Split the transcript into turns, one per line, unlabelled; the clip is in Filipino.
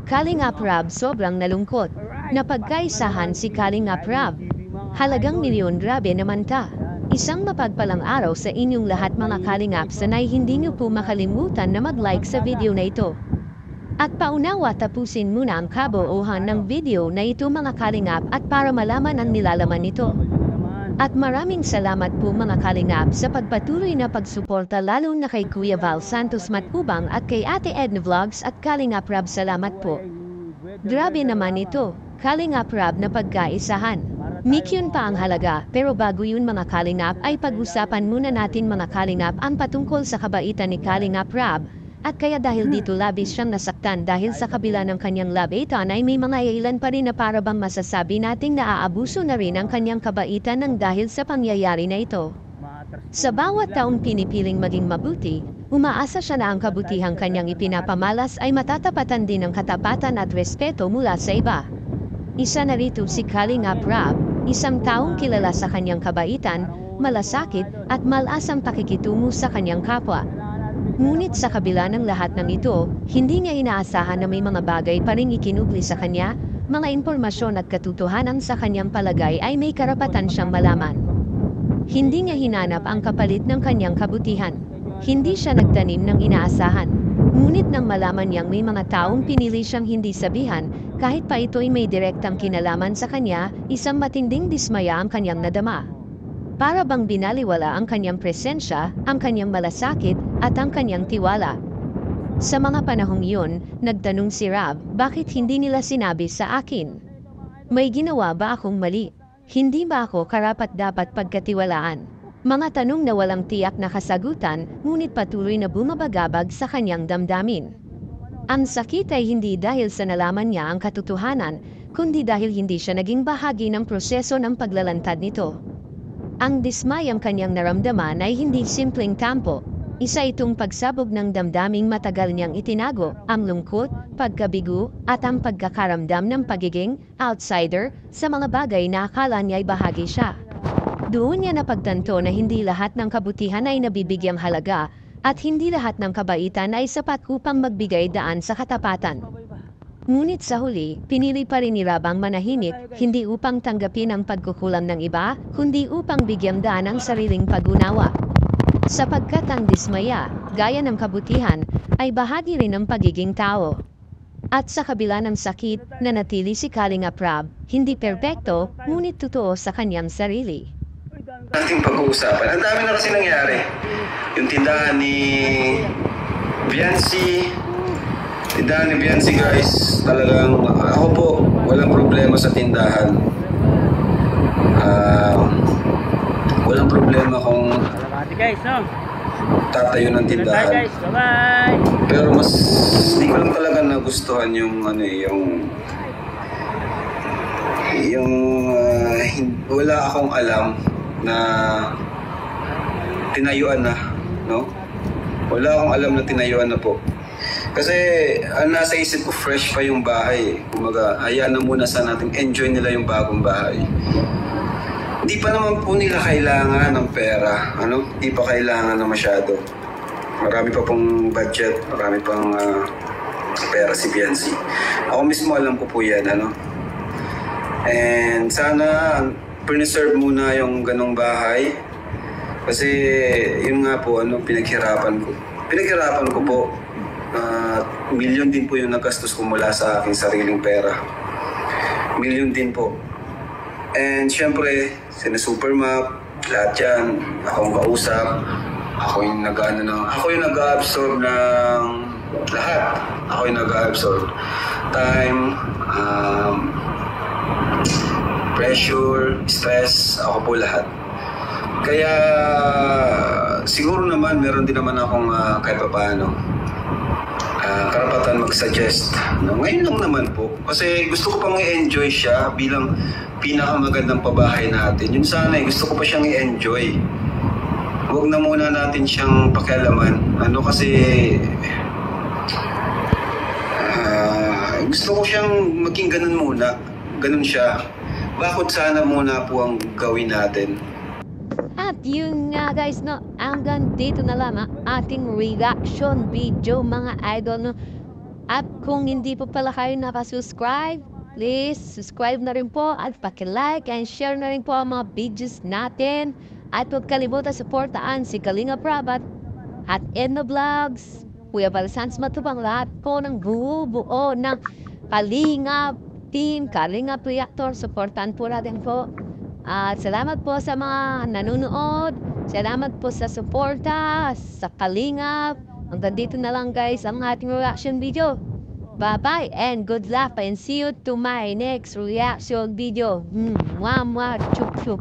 Kalingap Rab sobrang nalungkot. Napagkaisahan si Kalingap Rab. Halagang milyon, grabe naman ta. Isang mapagpalang araw sa inyong lahat mga Kalingap, sanay hindi niyo po makalimutan na mag-like sa video na ito. At paunawa tapusin muna ang kabuuhan ng video na ito mga Kalingap at para malaman ang nilalaman nito. At maraming salamat po mga Kalingap sa pagpatuloy na pagsuporta lalo na kay Kuya Val Santos Matubang at kay Ate Edna Vlogs at Kalingap Rab, salamat po. Grabe naman ito, Kalingap Rab na pagkaisahan. Mikyon pa ang halaga, pero bago yun mga Kalingap ay pag-usapan muna natin mga Kalingap ang patungkol sa kabaitan ni Kalingap Rab. At kaya dahil dito labis siyang nasaktan dahil sa kabila ng kanyang labaitan ay may mga ilan pa rin na para bang masasabi nating naaabuso na rin ang kanyang kabaitan ng dahil sa pangyayari na ito. Sa bawat taong pinipiling maging mabuti, umaasa siya na ang kabutihang kanyang ipinapamalas ay matatapatan din ng katapatan at respeto mula sa iba. Isa na rito si Kalingap Rab, isang taong kilala sa kanyang kabaitan, malasakit at malasang pakikitungo sa kanyang kapwa. Ngunit sa kabila ng lahat ng ito, hindi niya inaasahan na may mga bagay pa ring ikinubli sa kanya, mga impormasyon at katotohanan sa kanyang palagay ay may karapatan siyang malaman. Hindi niya hinanap ang kapalit ng kanyang kabutihan. Hindi siya nagtanim ng inaasahan. Ngunit nang malaman niyang may mga taong pinili siyang hindi sabihan, kahit pa ito'y may direktang kinalaman sa kanya, isang matinding dismaya ang kanyang nadama. Para bang binaliwala ang kanyang presensya, ang kanyang malasakit, at ang kanyang tiwala. Sa mga panahong iyon, nagtanong si Rab, bakit hindi nila sinabi sa akin? May ginawa ba akong mali? Hindi ba ako karapat-dapat pagkatiwalaan? Mga tanong na walang tiyak na kasagutan, ngunit patuloy na bumabagabag sa kanyang damdamin. Ang sakit ay hindi dahil sa nalaman niya ang katotohanan, kundi dahil hindi siya naging bahagi ng proseso ng paglalantad nito. Ang dismayang kanyang naramdaman ay hindi simpleng tampo. Isa itong pagsabog ng damdaming matagal niyang itinago, ang lungkot, pagkabigo, at ang pagkakaramdam ng pagiging outsider sa mga bagay na akala niya ay bahagi siya. Doon niya napagtanto na hindi lahat ng kabutihan ay nabibigyang halaga, at hindi lahat ng kabaitan ay sapat upang magbigay daan sa katapatan. Ngunit sa huli, pinili pa rin ni Rab ang manahimik, hindi upang tanggapin ang pagkukulang ng iba, kundi upang bigyang daan ang sariling pag-unawa. Sapagkat ang dismaya, gaya ng kabutihan, ay bahagi rin ng pagiging tao. At sa kabila ng sakit, nanatili si Kalingap Rab, hindi perpekto, ngunit totoo sa kanyang sarili.
Ating pag-uusapan, ang dami na kasi nangyari. Yung tindahan ni Biancy, guys, talagang ako po, walang problema sa tindahan. Walang problema kung tatayo ng tindahan. Pero mas di ko lang talaga nagustuhan yung wala akong alam na tinayuan na, no? Wala akong alam na tinayuan na po. Kasi nasa isip ko fresh pa yung bahay. Kumaga, hayaan na muna sa natin enjoy nila yung bagong bahay. Hindi pa naman po nila kailangan ng pera. Hindi pa kailangan na masyado. Marami pa pong budget, marami pang pera si Biancy. Ako mismo alam ko po yan, And sana preserve muna yung ganong bahay. Kasi yun nga po, pinaghirapan ko. Pinaghirapan ko po. Milyon din po yung nagastos ko mula sa aking sariling pera. Milyon din po. And syempre, sina-supermap, lahat yan, akong kausap, ako yung nag-absorb ng lahat. Ako yung nag-absorb. Time, pressure, stress, ako po lahat. Kaya siguro naman meron din naman akong kahit pa paano karapatan mag-suggest. Ngayon lang naman po. Kasi gusto ko pang i-enjoy siya bilang pinakamagandang pabahay natin. Yun sana gusto ko pa siyang i-enjoy. Huwag na muna natin siyang pakialaman. Kasi gusto ko siyang maging ganun muna. Ganun siya. Bakit sana muna po ang gawin natin?
At yun nga guys, hanggang dito na lang ating reaction video mga idol. At kung hindi po pala kayo nakasubscribe, please subscribe na rin po at paki-like and share na rin po ang mga videos natin. At huwag kalimutan supportaan si Kalinga Prab at Edna Vlogs. Kuya Balsans Matubang, lahat ko ng buo ng Kalinga Team, Kalinga Reactor. Supportan po natin po. At salamat po sa mga nanonood. Salamat po sa suporta sa Kalingap. Hanggang dito na lang guys ang ating reaction video. Bye-bye and good luck and see you to my next reaction video. Mwah mwah chup chup.